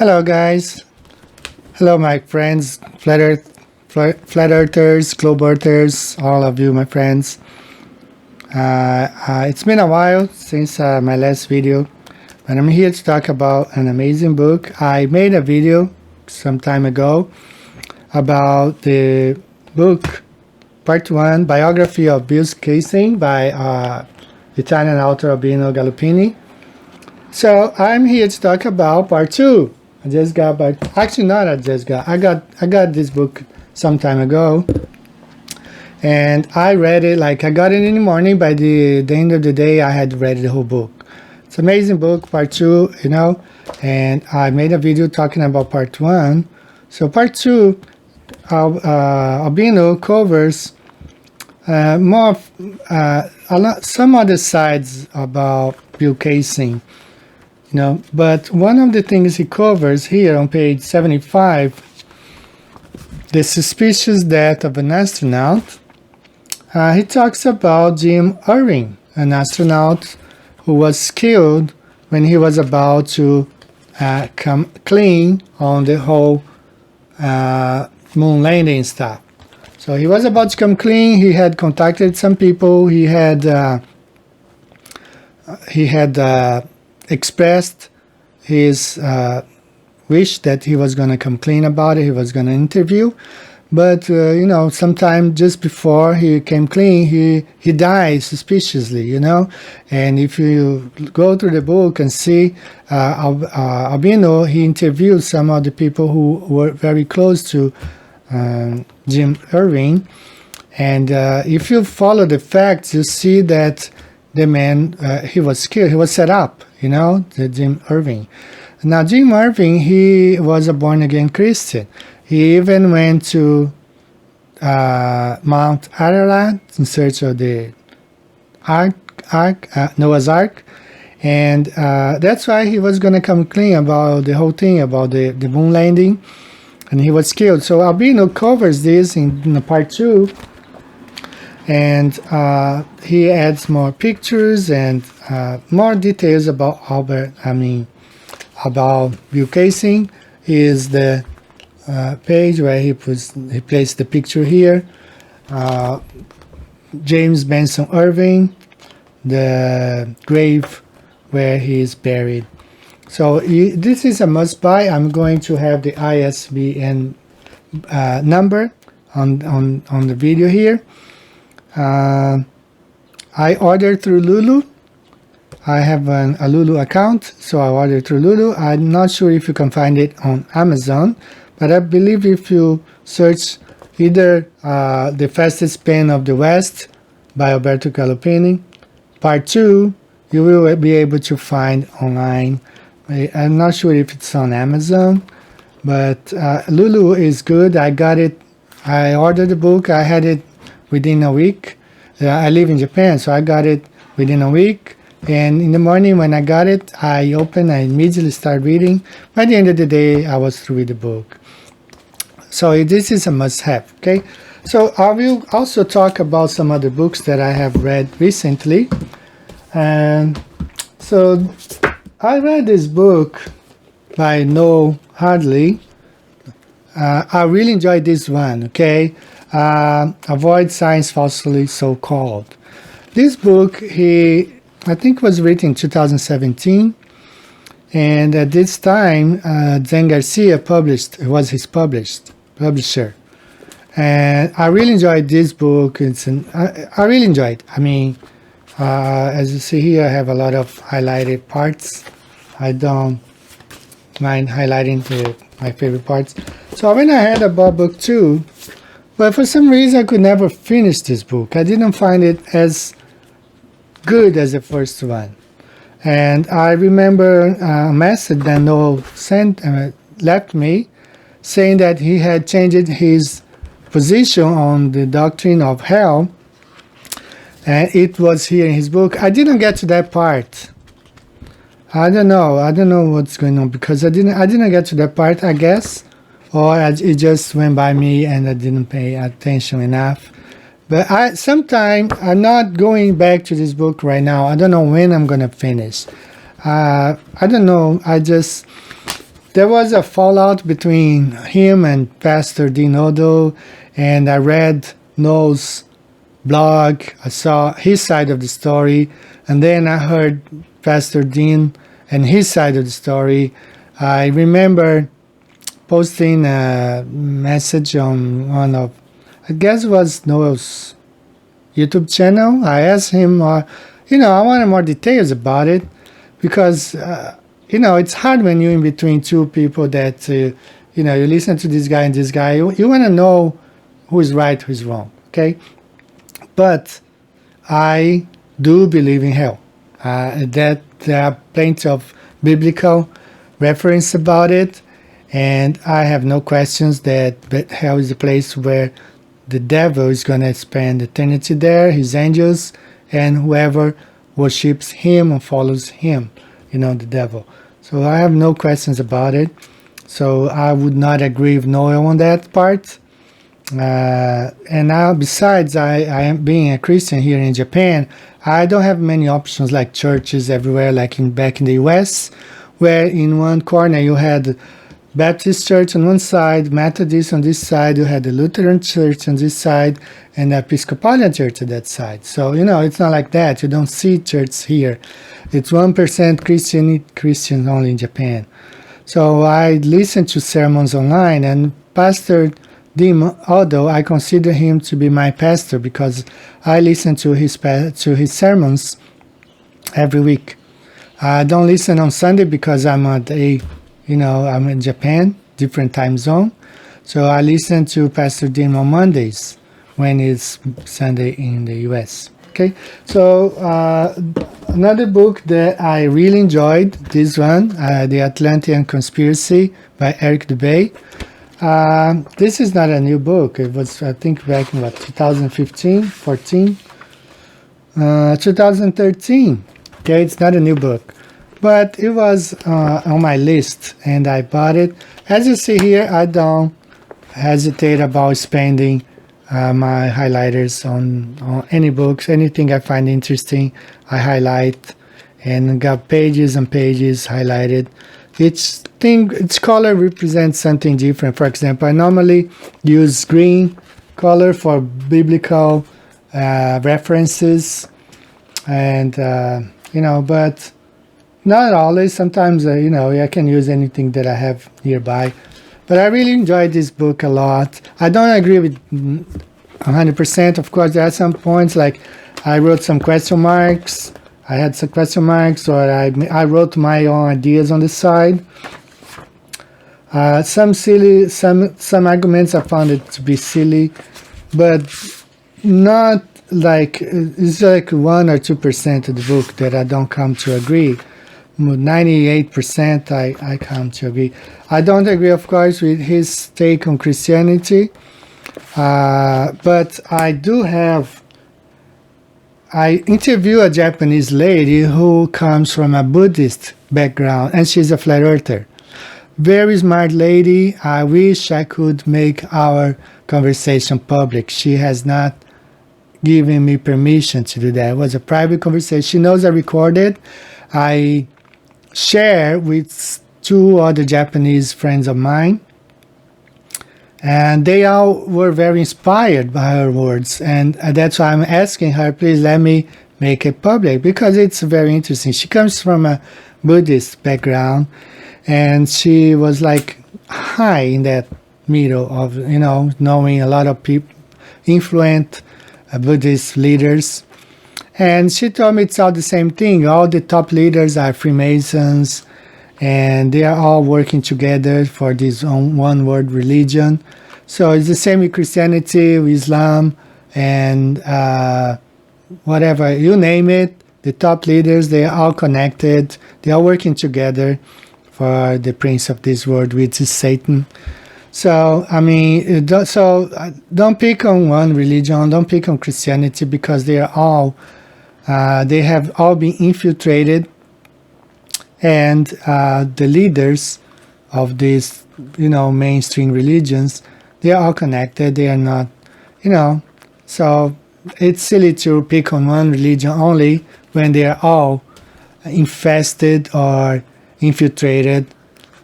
Hello, guys. Hello, my friends, flat earthers, globe earthers, all of you, my friends. It's been a while since my last video, but I'm here to talk about an amazing book. I made a video some time ago about the book, Part 1, Biography of Kaysing by Italian author Albino Galuppini. So I'm here to talk about Part 2. I got this book some time ago, and I read it. I got it in the morning. By the end of the day, I had read the whole book. It's an amazing book, Part 2, and I made a video talking about Part 1. So Part 2, Albino covers some other sides about Kaysing. But one of the things he covers here on page 75, the suspicious death of an astronaut. He talks about Jim Irving, an astronaut who was killed when he was about to come clean on the whole moon landing stuff. So he was about to come clean. He had contacted some people. He had expressed his wish that he was going to come clean about it. He was going to interview, but sometime just before he came clean, he died suspiciously. And if you go through the book and see Albino, he interviewed some of the people who were very close to Jim Irving, and if you follow the facts, you see that the man, he was killed, he was set up, the Jim Irving. Now, Jim Irving, he was a born-again Christian. He even went to Mount Ararat in search of the Noah's Ark, and that's why he was going to come clean about the whole thing, about the moon landing, and he was killed. So Albino covers this in Part 2, and he adds more pictures and more details about about Kaysing. Is the page where he placed the picture here. James Benson Irving, the grave where he is buried. So this is a must buy. I'm going to have the ISBN number on the video here. I ordered through Lulu. I have a Lulu account, so I ordered through Lulu. I'm not sure if you can find it on Amazon, but I believe if you search either The Fastest Pen of the West by Alberto Galuppini, Part 2, you will be able to find online. I'm not sure if it's on Amazon, but Lulu is good. I got it. I ordered the book. I had it within a week. I live in Japan, so I got it within a week. And in the morning when I got it, I immediately started reading. By the end of the day, I was through with the book. So this is a must-have, okay? So I will also talk about some other books that I have read recently. And so I read this book by Noel Hadley. I really enjoyed this one, okay? Avoid Science Falsely So-Called. This book, I think was written in 2017, and at this time, Zen Garcia was his publisher. And I really enjoyed this book. I really enjoyed it. As you see here, I have a lot of highlighted parts. I don't mind highlighting my favorite parts. So when I heard about book 2, but for some reason I could never finish this book. I didn't find it as good as the first one. And I remember a message that Noel left me saying that he had changed his position on the doctrine of hell, and it was here in his book. I didn't get to that part. I don't know what's going on, because I didn't get to that part, I guess, or it just went by me and I didn't pay attention enough. But I'm not going back to this book right now. I don't know when I'm going to finish. I don't know. there was a fallout between him and Pastor Dean Odo, and I read Noel's blog. I saw his side of the story, and then I heard Pastor Dean and his side of the story. I remember posting a message on one of, I guess it was Noel's YouTube channel. I asked him, I wanted more details about it because, it's hard when you're in between two people that, you listen to this guy and this guy. You want to know who is right, who is wrong, okay? But I do believe in hell. That there are plenty of biblical reference about it, and I have no questions that hell is a place where the devil is going to spend eternity there, his angels, and whoever worships him and follows him, the devil. So I have no questions about it. So I would not agree with Noel on that part. And now, besides, I am being a Christian here in Japan, I don't have many options like churches everywhere, like back in the US, where in one corner you had Baptist church on one side, Methodist on this side, you had the Lutheran church on this side, and the Episcopalian church on that side. So, it's not like that. You don't see church here. It's 1% Christian only in Japan. So I listen to sermons online, and Pastor Dean Odo, I consider him to be my pastor because I listen to his sermons every week. I don't listen on Sunday because I'm I'm in Japan, different time zone. So I listen to Pastor Dean on Mondays when it's Sunday in the US. Okay, so another book that I really enjoyed, this one, The Atlantean Conspiracy by Eric Dubay. This is not a new book. It was, I think, back in 2015, 14, 2013. Okay, it's not a new book. But it was on my list, and I bought it. As you see here, I don't hesitate about spending my highlighters on any books. Anything I find interesting, I highlight, and got pages and pages highlighted. Each color represents something different. For example, I normally use green color for biblical references, and but not always. Sometimes I can use anything that I have nearby. But I really enjoyed this book a lot. I don't agree with 100%. Of course, there are some points like I wrote some question marks. I had some question marks, or I wrote my own ideas on the side. Some arguments I found it to be silly, but not like it's like 1 or 2% of the book that I don't come to agree. 98% I come to agree. I don't agree, of course, with his take on Christianity, but I interview a Japanese lady who comes from a Buddhist background, and she's a flat earther. Very smart lady. I wish I could make our conversation public. She has not given me permission to do that. It was a private conversation. She knows I recorded. I share with 2 other Japanese friends of mine, and they all were very inspired by her words, and that's why I'm asking her, please let me make it public, because it's very interesting. She comes from a Buddhist background, and she was like high in that middle of knowing a lot of people, influent Buddhist leaders. And she told me it's all the same thing. All the top leaders are Freemasons, and they are all working together for this one world religion. So it's the same with Christianity, with Islam, and whatever, you name it. The top leaders, they are all connected. They are working together for the prince of this world, which is Satan. So, don't pick on one religion, don't pick on Christianity, because they are all they have all been infiltrated, and the leaders of these, mainstream religions, they are all connected. They are not, so it's silly to pick on one religion only when they are all infested or infiltrated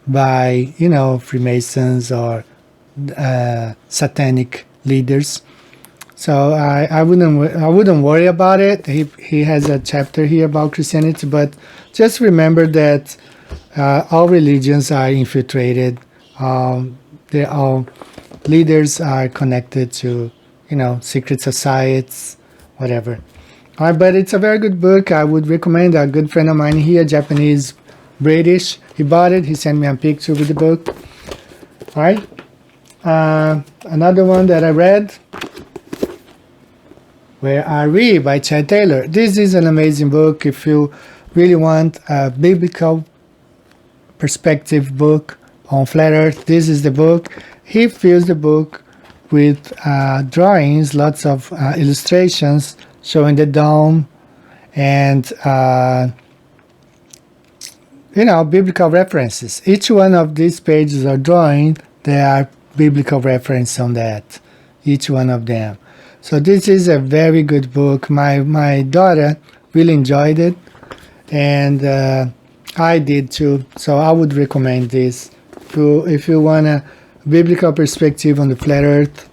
by, Freemasons or satanic leaders. So I wouldn't worry about it. He has a chapter here about Christianity, but just remember that all religions are infiltrated. They're all leaders are connected to, secret societies, whatever. All right, but it's a very good book. I would recommend. A good friend of mine here, Japanese, British. He bought it. He sent me a picture with the book. All right. Another one that I read, Where Are We by Chad Taylor. This is an amazing book if you really want a biblical perspective book on flat earth. This is the book. He fills the book with drawings, lots of illustrations showing the dome and biblical references. Each one of these pages are drawing. There are biblical references on that, each one of them. So this is a very good book. My daughter really enjoyed it, and I did too. So I would recommend this if you want a biblical perspective on the flat earth.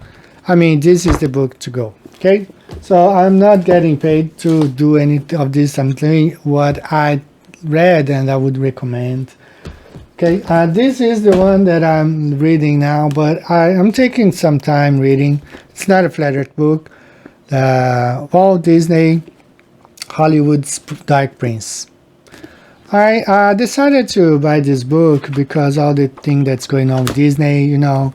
I mean, this is the book to go. Okay, so I'm not getting paid to do any of this. I'm doing what I read and I would recommend. Okay, this is the one that I'm reading now, but I'm taking some time reading. It's not a flat earth book. Walt Disney, Hollywood's Dark Prince. I decided to buy this book because all the thing that's going on with Disney, all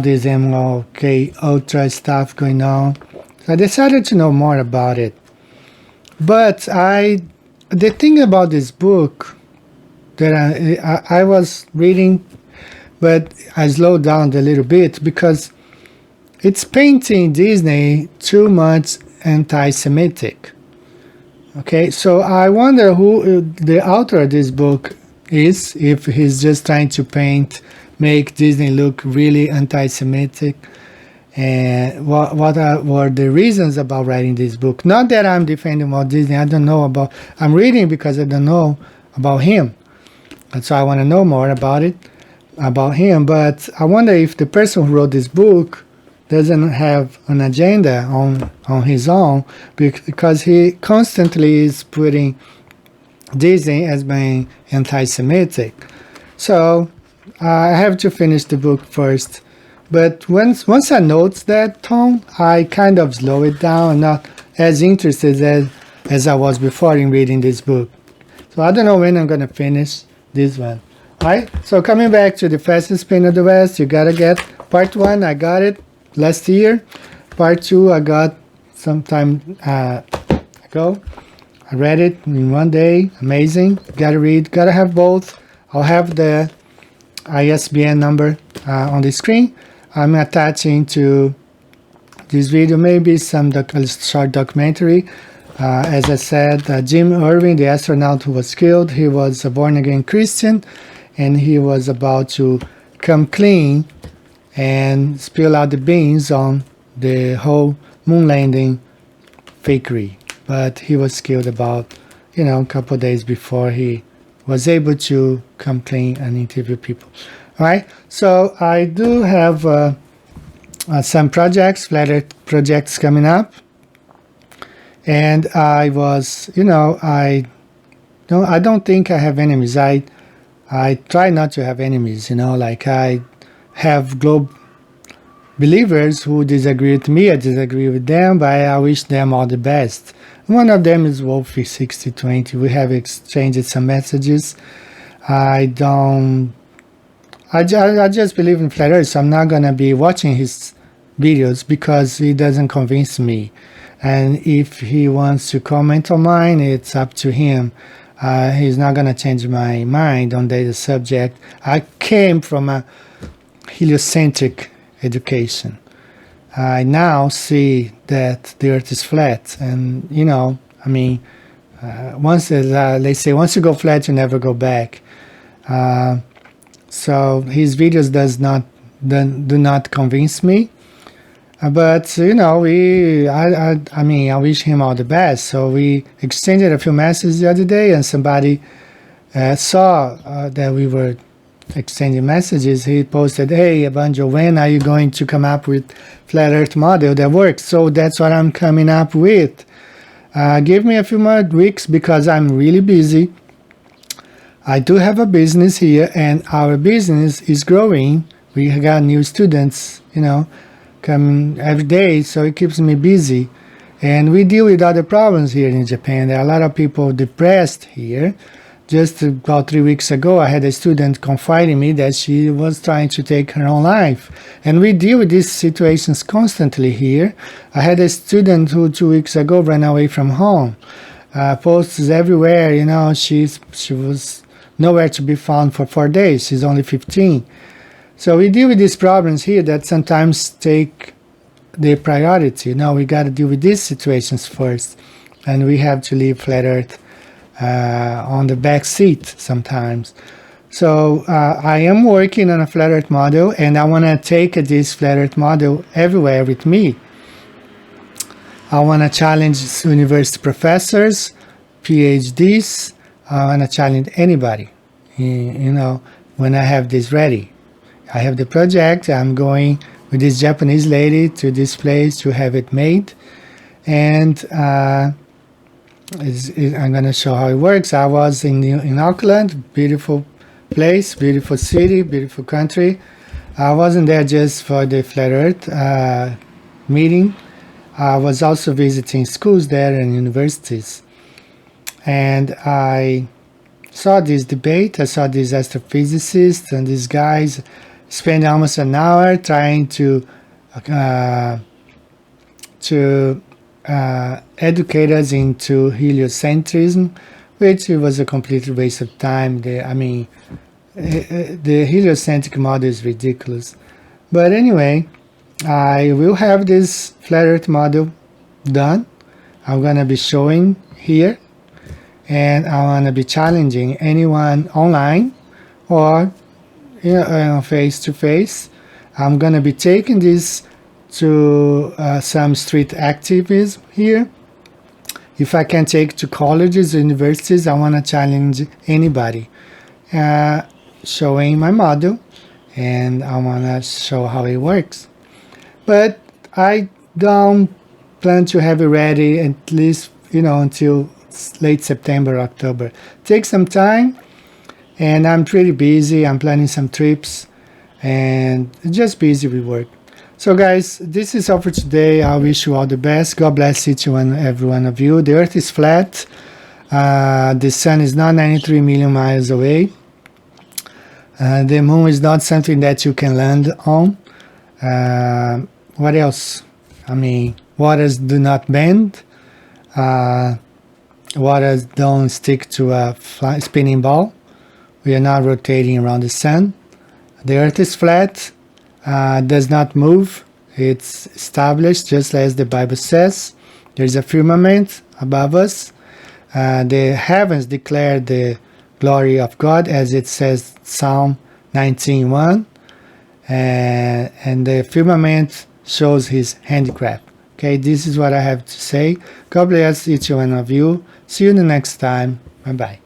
this MLK Ultra stuff going on. So I decided to know more about it. But the thing about this book that I was reading, but I slowed down a little bit because it's painting Disney too much anti-Semitic. Okay, so I wonder who the author of this book is, if he's just trying to make Disney look really anti-Semitic, and what were the reasons about writing this book. Not that I'm defending Walt Disney, I'm reading because I don't know about him, and so I want to know more about him, but I wonder if the person who wrote this book doesn't have an agenda on his own, because he constantly is putting Disney as being anti-Semitic. So I have to finish the book first. But once I notice that tone, I kind of slow it down. I'm not as interested as I was before in reading this book. So I don't know when I'm going to finish this one. Alright, so coming back to The Fastest Pain of the West, you gotta get part 1. I got it last year. Part 2 I got some time ago. I read it in one day. Amazing. Gotta have both. I'll have the ISBN number on the screen. I'm attaching to this video maybe some short documentary. As I said, Jim Irving, the astronaut who was killed, he was a born-again Christian, and he was about to come clean and spill out the beans on the whole moon landing fakery. But he was killed about, a couple of days before he was able to come clean and interview people. All right, so I do have some flat earth projects coming up. And I was, I don't think I have enemies. I try not to have enemies, like I have globe believers who disagree with me. I disagree with them, but I wish them all the best. One of them is Wolfie 6020. We have exchanged some messages. I just believe in flat earth, so I'm not going to be watching his videos because he doesn't convince me. And if he wants to comment on mine, it's up to him. He's not going to change my mind on the subject. I came from a heliocentric education. I now see that the earth is flat. And, once they say, once you go flat, you never go back. So his videos do not convince me. But I wish him all the best. So we exchanged a few messages the other day, and somebody saw that we were exchanging messages, he posted, "Hey, Evanjo, when are you going to come up with flat Earth model that works?" So that's what I'm coming up with. Give me a few more weeks because I'm really busy. I do have a business here, and our business is growing. We got new students, coming every day, so it keeps me busy. And we deal with other problems here in Japan. There are a lot of people depressed here. Just about 3 weeks ago, I had a student confiding me that she was trying to take her own life. And we deal with these situations constantly here. I had a student who 2 weeks ago ran away from home. Posts everywhere, she was nowhere to be found for 4 days. She's only 15. So we deal with these problems here that sometimes take the priority. We got to deal with these situations first. And we have to leave flat Earth on the back seat sometimes. So I am working on a flat Earth model, and I want to take this flat Earth model everywhere with me. I want to challenge university professors, PhDs. I want to challenge anybody, when I have this ready. I have the project. I'm going with this Japanese lady to this place to have it made. And I'm going to show how it works. I was in Auckland, beautiful place, beautiful city, beautiful country. I wasn't there just for the Flat Earth meeting. I was also visiting schools there and universities. And I saw this debate. I saw these astrophysicists and these guys spend almost an hour trying to educate us into heliocentrism, which was a complete waste of time. The heliocentric model is ridiculous. But anyway, I will have this flat Earth model done. I'm going to be showing here, and I want to be challenging anyone online or face to face. I'm going to be taking this to some street activism here. If I can take to colleges, universities, I want to challenge anybody, showing my model, and I want to show how it works. But I don't plan to have it ready at least, until late September, October. Take some time, and I'm pretty busy. I'm planning some trips, and just busy with work. So guys, this is all for today. I wish you all the best. God bless each and every one of you. The Earth is flat. The sun is not 93 million miles away. The moon is not something that you can land on. What else? Waters do not bend. Waters don't stick to a spinning ball. We are not rotating around the sun. The Earth is flat. Does not move. It's established just as the Bible says. There's a firmament above us. The heavens declare the glory of God, as it says Psalm 19:1, and the firmament shows his handicraft. Okay, this is what I have to say. God bless each one of you. See you the next time. Bye bye.